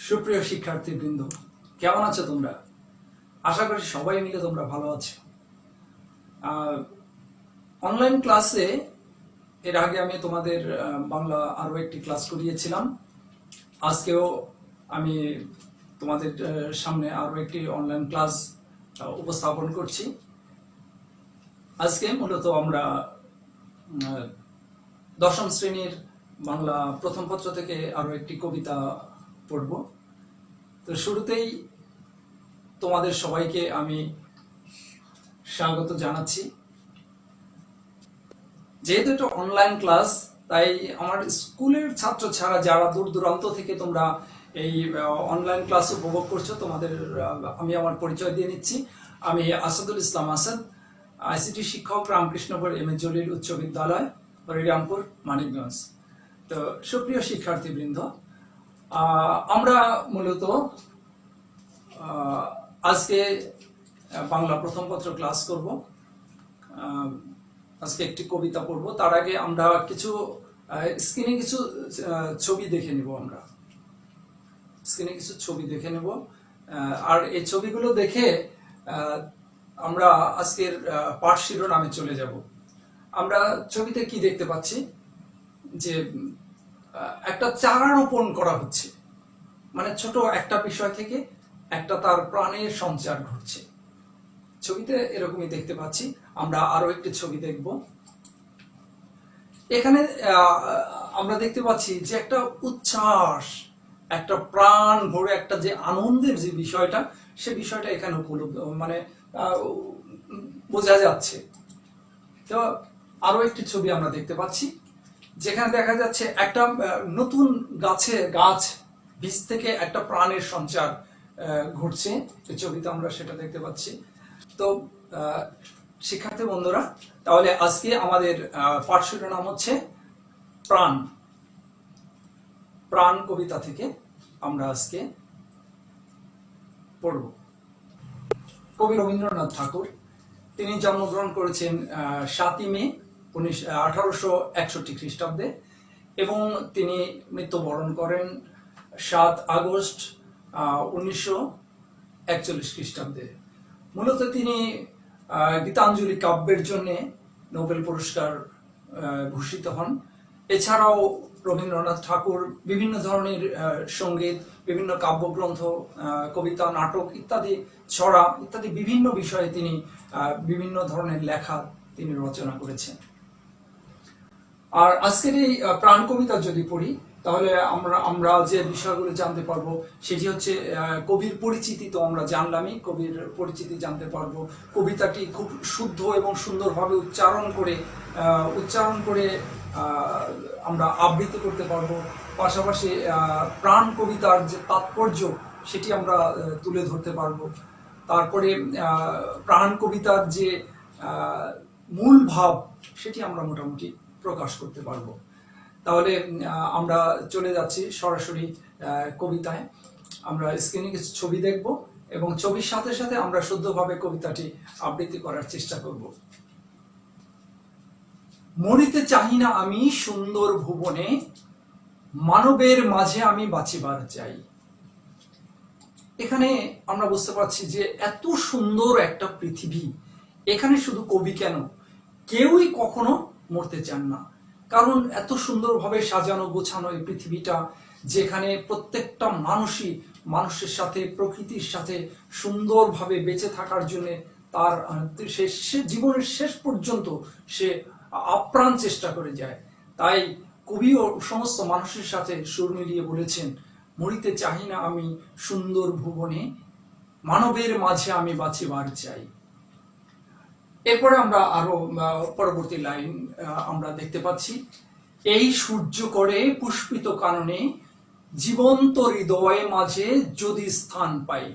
সুপ্রিয় শিক্ষার্থীবৃন্দ, কেমন আছো তোমরা? আশা করি সবাই মিলে তোমরা ভালো আছো। অনলাইন ক্লাসে এর আগে আমি তোমাদের বাংলা আরো একটি ক্লাস করিয়েছিলাম। আজকেও আমি তোমাদের সামনে আরো একটি অনলাইন ক্লাস উপস্থাপন করছি। আজকে মূলত আমরা দশম শ্রেণীর বাংলা প্রথম পত্র থেকে আরো একটি কবিতা পড়ব। তো শুরুতেই তোমাদের সবাইকে আমি স্বাগত জানাচ্ছি। যেহেতু এটা অনলাইন ক্লাস, তাই আমার স্কুলের ছাত্র ছাড়া যারা দূর দূরান্ত থেকে তোমরা এই অনলাইন ক্লাস উপভোগ করছো, তোমাদের আমি আমার পরিচয় দিয়ে নিচ্ছি। আমি আসাদুল ইসলাম আসাদ, আইসিটি শিক্ষক, রামকৃষ্ণপুর এম এ জলিল উচ্চ বিদ্যালয়, হরিরামপুর, মানিকগঞ্জ। তো সুপ্রিয় শিক্ষার্থীবৃন্দ, আমরা মূলত আজকে বাংলা প্রথম পত্র ক্লাস করব। আজকে একটি কবিতা পড়ব। তার আগে আমরা কিছু স্ক্রিনে কিছু ছবি দেখে নেব। আমরা স্ক্রিনে কিছু ছবি দেখে নেব, আর এই ছবিগুলো দেখে আমরা আজকের পাঠ শিরোনামে চলে যাব। আমরা ছবিতে কি দেখতে পাচ্ছি যে একটা চারা রোপণ করা হচ্ছে, মানে ছোট একটা বিষয় থেকে একটা তার প্রাণের সঞ্চার ঘটছে। ছবিতে এরকমই দেখতে পাচ্ছি। আমরা আরো একটি ছবি দেখব। এখানে আমরা দেখতে পাচ্ছি যে একটা উচ্ছ্বাস, একটা প্রাণ ভরে একটা যে আনন্দের যে বিষয়টা, সে বিষয়টা এখানে উপলব্ধ, মানে বোঝা যাচ্ছে। তো আরো একটি ছবি আমরা দেখতে পাচ্ছি, যেখানে দেখা যাচ্ছে একটা নতুন গাছ বীজ থেকে একটা প্রাণের সঞ্চার ঘটছে। এই ছবিতে আমরা সেটা দেখতে পাচ্ছি। তো শিক্ষার্থী বন্ধুরা, তাহলে আজকে আমাদের পাঠ শিরোনাম হচ্ছে প্রাণ। প্রাণ কবিতা থেকে আমরা আজকে পড়ব। কবি রবীন্দ্রনাথ ঠাকুর, তিনি জন্মগ্রহণ করেছেন 7ই মে 1861 খ্রিস্টাব্দে এবং তিনি মৃত্যুবরণ করেন 7 আগস্ট 1941 খ্রিস্টাব্দে। মূলত তিনি গীতাঞ্জলি কাব্যের জন্য নোবেল পুরস্কার ভূষিত হন। এছাড়াও রবীন্দ্রনাথ ঠাকুর বিভিন্ন ধরনের সঙ্গীত, বিভিন্ন কাব্যগ্রন্থ, কবিতা, নাটক ইত্যাদি, ছড়া ইত্যাদি বিভিন্ন বিষয়ে তিনি বিভিন্ন ধরনের লেখা তিনি রচনা করেছেন। আর আজকের এই প্রাণ কবিতা যদি পড়ি, তাহলে আমরা যে বিষয়গুলো জানতে পারবো সেটি হচ্ছে কবির পরিচিতি। তো আমরা জানলামই, কবির পরিচিতি জানতে পারবো। কবিতাটি খুব শুদ্ধ এবং সুন্দরভাবে উচ্চারণ করে আমরা আবৃত্তি করতে পারবো। পাশাপাশি প্রাণ কবিতার যে তাৎপর্য সেটি আমরা তুলে ধরতে পারবো। তারপরে প্রাণ কবিতার যে মূল ভাব সেটি আমরা মোটামুটি প্রকাশ করতে পারবো। তাহলে আমরা চলে যাচ্ছি সরাসরি কবিতায়। আমরা স্ক্রিনে কিছু ছবি দেখব এবং ছবির সাথে সাথে আমরা শুদ্ধভাবে কবিতাটি আবৃত্তি করার চেষ্টা করব। মরিতে চাহি না আমি সুন্দর ভুবনে, মানবের মাঝে আমি বাঁচিবার চাই। এখানে আমরা বুঝতে পারছি যে এত সুন্দর একটা পৃথিবী, এখানে শুধু কবি কেন, কেউই কখনো মরতে চান না। কারণ এত সুন্দরভাবে সাজানো গোছানো এই পৃথিবীটা, যেখানে প্রত্যেকটা মানুষই মানুষের সাথে, প্রকৃতির সাথে সুন্দরভাবে বেঁচে থাকার জন্য তার সে জীবনের শেষ পর্যন্ত সে আপ্রাণ চেষ্টা করে যায়। তাই কবিও সমস্ত মানুষের সাথে সুর মিলিয়ে বলেছেন, মরিতে চাহি না আমি সুন্দর ভুবনে, মানবের মাঝে আমি বাঁচিবার চাই। এরপরে আমরা আরো পরবর্তী লাইন আমরা দেখতে পাচ্ছি, এই সূর্য করে পুষ্পিত কাননে, জীবন্ত হৃদয় মাঝে যদি স্থান পাই।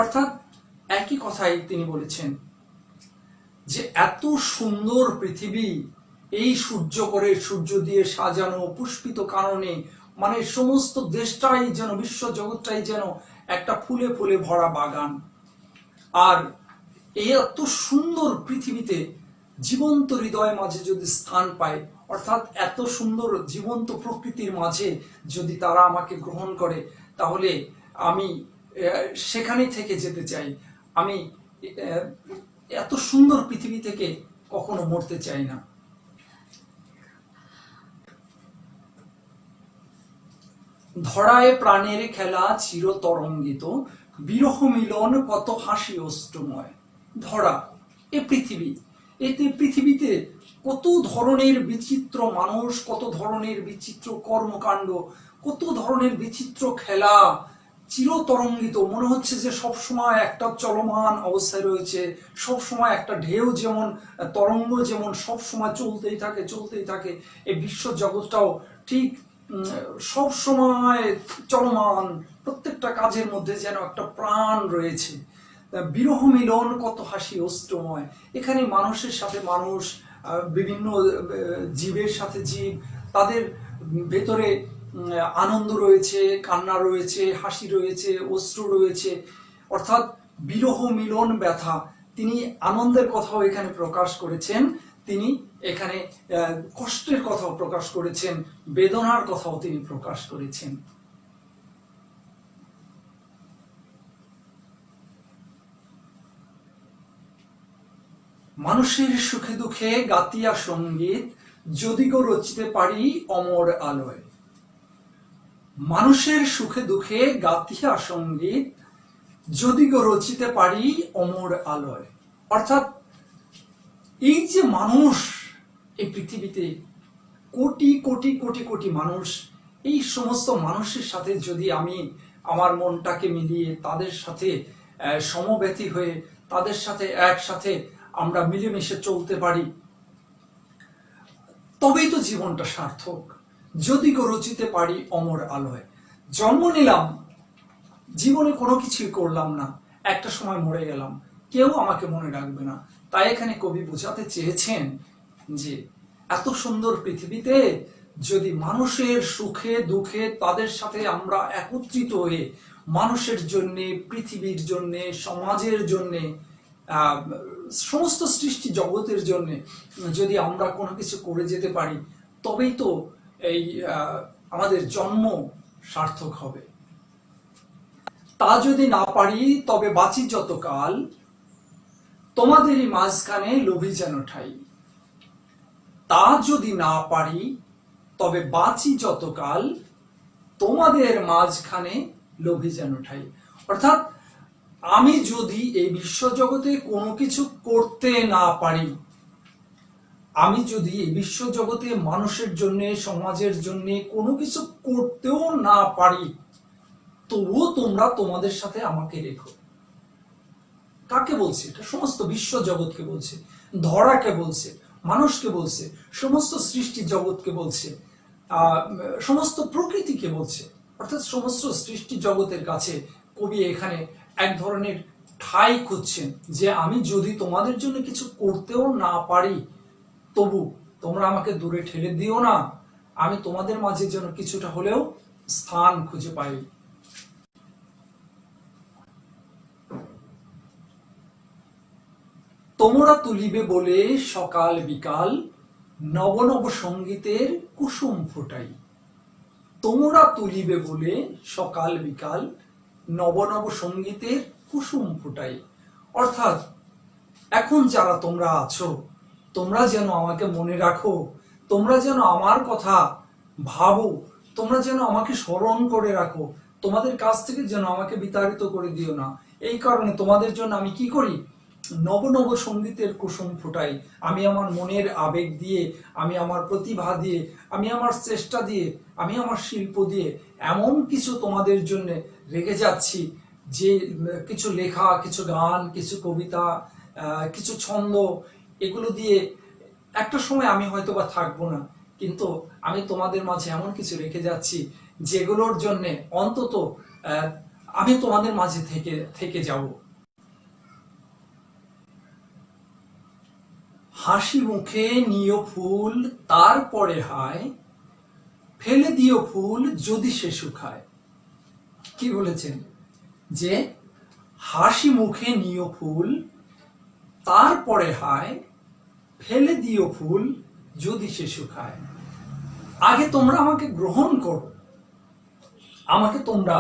অর্থাৎ একই কথাই তিনি বলেছেন যে এত সুন্দর পৃথিবী, এই সূর্য দিয়ে সাজানো পুষ্পিত কাননে, মানে সমস্ত দেশটাই যেন, বিশ্ব জগৎটাই যেন একটা ফুলে ফুলে ভরা বাগান। আর এই এত সুন্দর পৃথিবীতে জীবন্ত হৃদয় মাঝে যদি স্থান পায়, অর্থাৎ এত সুন্দর জীবন্ত প্রকৃতির মাঝে যদি তারা আমাকে গ্রহণ করে, তাহলে আমি সেখানে থেকে যেতে চাই। আমি এত সুন্দর পৃথিবী থেকে কখনো মরতে চাই না। ধরায় প্রাণের খেলা চিরতরঙ্গিত, বিরহ মিলন কত হাসি অষ্টময়। ধরা, এ পৃথিবী, এতে পৃথিবীতে কত ধরনের বিচিত্র মানুষ, কত ধরনের বিচিত্র কর্মকাণ্ড, কত ধরনের বিচিত্র খেলা, চিরতরঙ্গিত। মনে হচ্ছে যে সবসময় একটা চলমান অবস্থায় রয়েছে, সবসময় একটা ঢেউ যেমন, তরঙ্গ যেমন সবসময় চলতেই থাকে চলতেই থাকে, এই বিশ্ব জগৎটাও ঠিক সব সময় চলমান। প্রত্যেকটা কাজের মধ্যে যেন একটা প্রাণ রয়েছে। বিরহ মিলন কত হাসি অষ্টময়। এখানে মানুষের সাথে মানুষ, বিভিন্ন জীবের সাথে জীব, তাদের ভেতরে আনন্দ রয়েছে, কান্না রয়েছে, হাসি রয়েছে, অশ্রু রয়েছে। অর্থাৎ বিরহ মিলন ব্যথা, তিনি আনন্দের কথাও এখানে প্রকাশ করেছেন, তিনি এখানে কষ্টের কথাও প্রকাশ করেছেন, বেদনার কথাও তিনি প্রকাশ করেছেন। মানুষের সুখে দুঃখে গাতিয়া সঙ্গীত, যদি গো রচিতে পারি অমর আলোয়। মানুষের সুখে দুঃখে গাতিয়া সঙ্গীত, যদি গো রচিতে পারি অমর আলোয়। অর্থাৎ এই যে মানুষ, এই পৃথিবীতে কোটি কোটি কোটি কোটি মানুষ, এই সমস্ত মানুষের সাথে যদি আমি আমার মনটাকে মিলিয়ে তাদের সাথে সমব্যথী হয়ে তাদের সাথে একসাথে আমরা মিলেমিশে চলতে পারি, তবেই তো জীবনটা সার্থক। যদি গো রচিতে পারি অমর আলোয়। জন্ম নিলাম, জীবনে কোনো কিছুই করলাম না, একটা সময় মরে গেলাম, কেউ আমাকে মনে রাখবে না। তাই এখানে কবি বোঝাতে চেয়েছেন যে এত সুন্দর পৃথিবীতে যদি মানুষের সুখে দুঃখে তাদের সাথে আমরা একত্রিত হয়ে মানুষের জন্য, পৃথিবীর জন্য, সমাজের জন্য, সমস্ত সৃষ্টি জগতের জন্য যদি আমরা কোনো কিছু করে যেতে পারি, তবেই তো এই আমাদের জন্ম সার্থক হবে। তা যদি না পারি তবে বাঁচি যতকাল, তোমাদেরই মাঝখানে লোভী যেন ঠাই। তা যদি না পারি তবে বাঁচি যতকাল, তোমাদের মাঝখানে লোভী যেন ঠাই। অর্থাৎ আমি যদি এই বিশ্বজগতে কোনো কিছু করতে না পারি, আমি যদি এই বিশ্বজগতে মানুষের জন্য, সমাজের জন্য কোনো কিছু করতেও না পারি, তবুও তোমরা তোমাদের সাথে আমাকে রেখো। কাকে বলছে? এটা সমস্ত বিশ্ব জগৎকে বলছে, ধরাকে বলছে, মানুষকে বলছে, সমস্ত সৃষ্টি জগৎকে বলছে, সমস্ত প্রকৃতিকে বলছে। অর্থাৎ সমস্ত সৃষ্টি জগতের কাছে কবি এখানে এক ধরনের ঠাঁই খুঁজছেন যে আমি যদি তোমাদের জন্য কিছু করতেও না পারি, তবু তোমরা আমাকে দূরে ঠেলে দিও না, আমি তোমাদের মাঝে যেন কিছুটা হলেও স্থান খুঁজে পাই। তোমরা তুলিবে বলে সকাল বিকাল, নব নব সঙ্গীতের কুসুম ফোটাই। তোমরা তুলিবে বলে সকাল বিকাল, নব নব সঙ্গীতের কুসুম ফোটাই। অর্থাৎ এখন যারা তোমরা আছো, তোমরা যেন আমাকে মনে রাখো, তোমরা যেন আমার কথা ভাবো, তোমরা যেন আমাকে স্মরণ করে রাখো, তোমাদের কাছ থেকে যেন আমাকে বিতাড়িত করে দিও না। এই কারণে তোমাদের জন্য আমি কি করি? নব নব সঙ্গীতের কুসুম ফুটাই। আমি আমার মনের আবেগ দিয়ে, আমি আমার প্রতিভা দিয়ে, আমি আমার চেষ্টা দিয়ে, আমি আমার শিল্প দিয়ে এমন কিছু তোমাদের জন্য রেখে যাচ্ছি, যে কিছু লেখা, কিছু গান, কিছু কবিতা, কিছু ছন্দ, এগুলো দিয়ে একটা সময় আমি হয়তো বা থাকবো না, কিন্তু আমি তোমাদের মাঝে এমন কিছু রেখে যাচ্ছি যেগুলোর জন্য অন্তত আমি তোমাদের মাঝে থেকে যাব। হাসি মুখে নিও ফুল তারপরে হায়, ফেলে দিও ফুল যদি সে শুকায়। কি বলেছেন? যে হাসি মুখে নিও ফুল তারপরে হায়, ফেলে দিও ফুল যদি সে শুকায়। আগে তোমরা আমাকে গ্রহণ করো, আমাকে তোমরা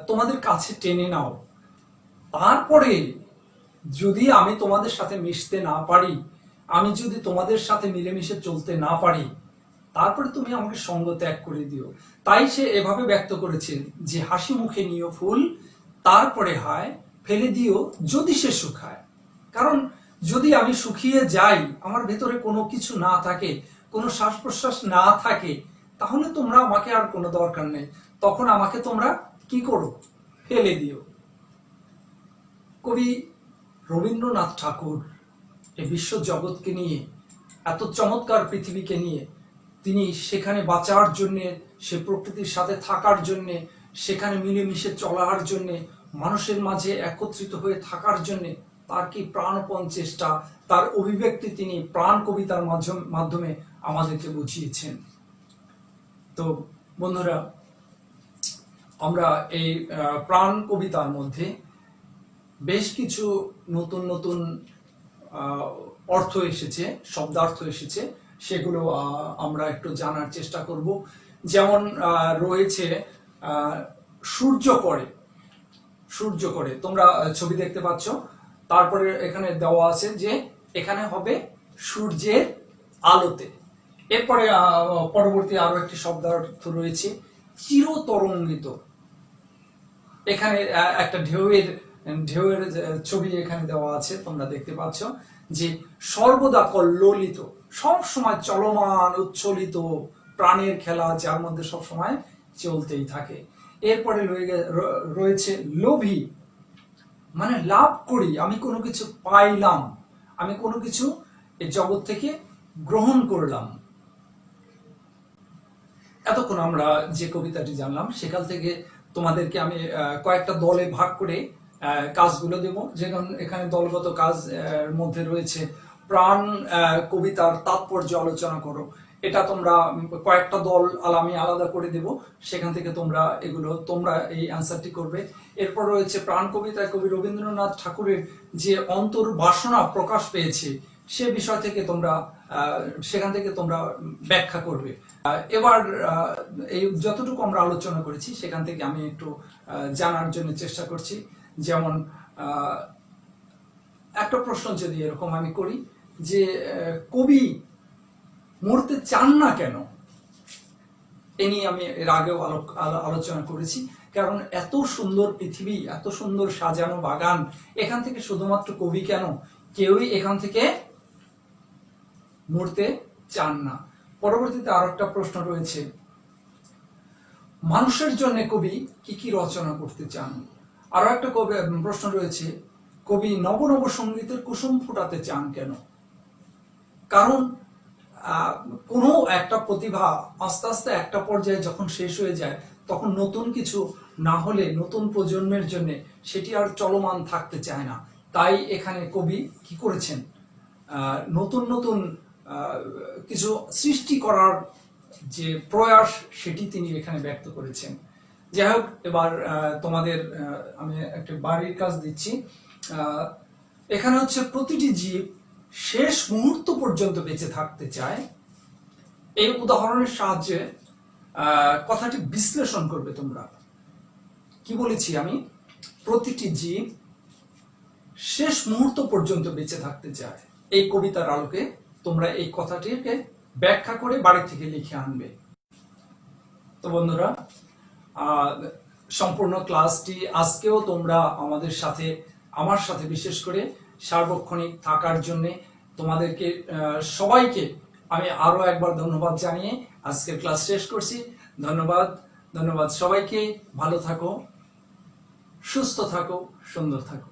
তোমাদের কাছে টেনে নাও। তারপরে যদি আমি তোমাদের সাথে মিশতে না পারি, আমি যদি তোমাদের সাথে মিলেমিশে চলতে না পারি, তারপরে তুমি আমাকে সঙ্গ ত্যাগ করে দিও। তাই সে এভাবে ব্যক্ত করেছে যে হাসি মুখে নিও ফুল, তারপরে হয় ফেলে দিও যদি সে শুকায়। কারণ যদি আমি শুকিয়ে যাই, আমার ভেতরে কোনো কিছু না থাকে, কোনো শ্বাস প্রশ্বাস না থাকে, তাহলে তোমরা আমাকে আর কোনো দরকার নেই, তখন আমাকে তোমরা কি করো, ফেলে দিও। কবি রবীন্দ্রনাথ ঠাকুর এই বিশ্ব জগৎকে নিয়ে, এত চমৎকার পৃথিবীকে নিয়ে, তিনি সেখানে বাঁচার জন্যে, সে প্রকৃতির সাথে থাকার জন্যে, সেখানে মিলেমিশে চলার জন্যে, মানুষের মাঝে একত্রিত হয়ে থাকার জন্যে তার কি প্রাণপণ চেষ্টা, তার অভিব্যক্তি তিনি প্রাণ কবিতার মাধ্যমে আমাদেরকে বুঝিয়েছেন। তো বন্ধুরা, আমরা এই প্রাণ কবিতার মধ্যে বেশ কিছু নতুন নতুন অর্থ এসেছে, শব্দার্থ এসেছে, সেগুলো আমরা একটু জানার চেষ্টা করব। যেমন রয়েছে সূর্য করে, সূর্য করে, তোমরা ছবি দেখতে পাচ্ছ। তারপরে এখানে দেওয়া আছে যে এখানে হবে সূর্যের আলোতে। এরপরে পরবর্তী আরো একটি শব্দার্থ রয়েছে চিরতরঙ্গিত। এখানে একটা ঢেউয়ের ছবি এখানে দেওয়া আছে, তোমরা দেখতে পাচ্ছ যে সর্বদা কল্লোলিত, সব সময় চলমান উচ্ছলিত প্রাণের খেলা, যার মধ্যে সব সময় চলতেই থাকে। এরপরে রয়েছে লোভী, মানে লাভ করি, আমি কোনো কিছু পাইলাম, আমি কোনো কিছু এই জগৎ থেকে গ্রহণ করলাম। এতক্ষণ আমরা যে কবিতাটি জানলাম, সেখান থেকে তোমাদেরকে আমি কয়েকটা দলে ভাগ করে কাজগুলো দেব। যেমন এখানে দলগত কাজ মধ্যে রয়েছে প্রাণ কবিতার তাৎপর্য আলোচনা করো। এটা তোমরা কয়েকটা দল আমি আলাদা করে দেব, সেখান থেকে তোমরা এই অ্যান্সারটি করবে। এরপর রয়েছে প্রাণ কবিতায় কবি রবীন্দ্রনাথ ঠাকুরের যে অন্তর্বাসনা প্রকাশ পেয়েছে, সে বিষয় থেকে সেখান থেকে তোমরা ব্যাখ্যা করবে। এবার এই যতটুকু আমরা আলোচনা করেছি সেখান থেকে আমি একটু জানার জন্য চেষ্টা করছি। যেমন একটা প্রশ্ন যদি এরকম আমি করি যে কবি মরতে চান না কেন, এ নিয়ে আমি এর আগেও আলোচনা করেছি। কারণ এত সুন্দর পৃথিবী, এত সুন্দর সাজানো বাগান, এখান থেকে শুধুমাত্র কবি কেন, কেউই এখান থেকে মরতে চান না। পরবর্তীতে আরো একটা প্রশ্ন রয়েছে, মানুষের জন্য কবি কি কি রচনা করতে চান। আরো একটা প্রশ্ন রয়েছে, কবি নব নব সঙ্গীতের কুসুম ফুটাতে চান কেন। কারণ কোনো একটা প্রতিভা আস্তে আস্তে একটা পর্যায়ে যখন শেষ হয়ে যায়, তখন নতুন কিছু না হলে নতুন প্রজন্মের জন্য সেটি আর চলমান থাকতে চায় না। তাই এখানে কবি কি করেছেন, নতুন নতুন কিছু সৃষ্টি করার যে প্রয়াস, সেটি তিনি এখানে ব্যক্ত করেছেন। যাই হোক, এবার তোমাদের আমি একটা বাড়ির কাজ দিচ্ছি। এখানে হচ্ছে প্রতিটি জীব শেষ মুহূর্ত পর্যন্ত বেঁচে থাকতে চায়। এই উদাহরণের সাহায্যে কথাটি বিশ্লেষণ করবে তোমরা। কি বলেছি আমি, প্রতিটি জীব শেষ মুহূর্ত পর্যন্ত বেঁচে থাকতে চায়। এই কবিতার আলোকে তোমরা এই কথাটিকে ব্যাখ্যা করে বাড়ি থেকে লিখে আনবে। তো বন্ধুরা, সম্পূর্ণ ক্লাসটি আজকেও তোমরা আমার সাথে বিশেষ করে সার্বক্ষণিক থাকার জন্য তোমাদেরকে সবাইকে আমি আরো একবার ধন্যবাদ জানিয়ে আজকের ক্লাস শেষ করছি। ধন্যবাদ সবাইকে। ভালো থাকো, সুস্থ থাকো, সুন্দর থাকো।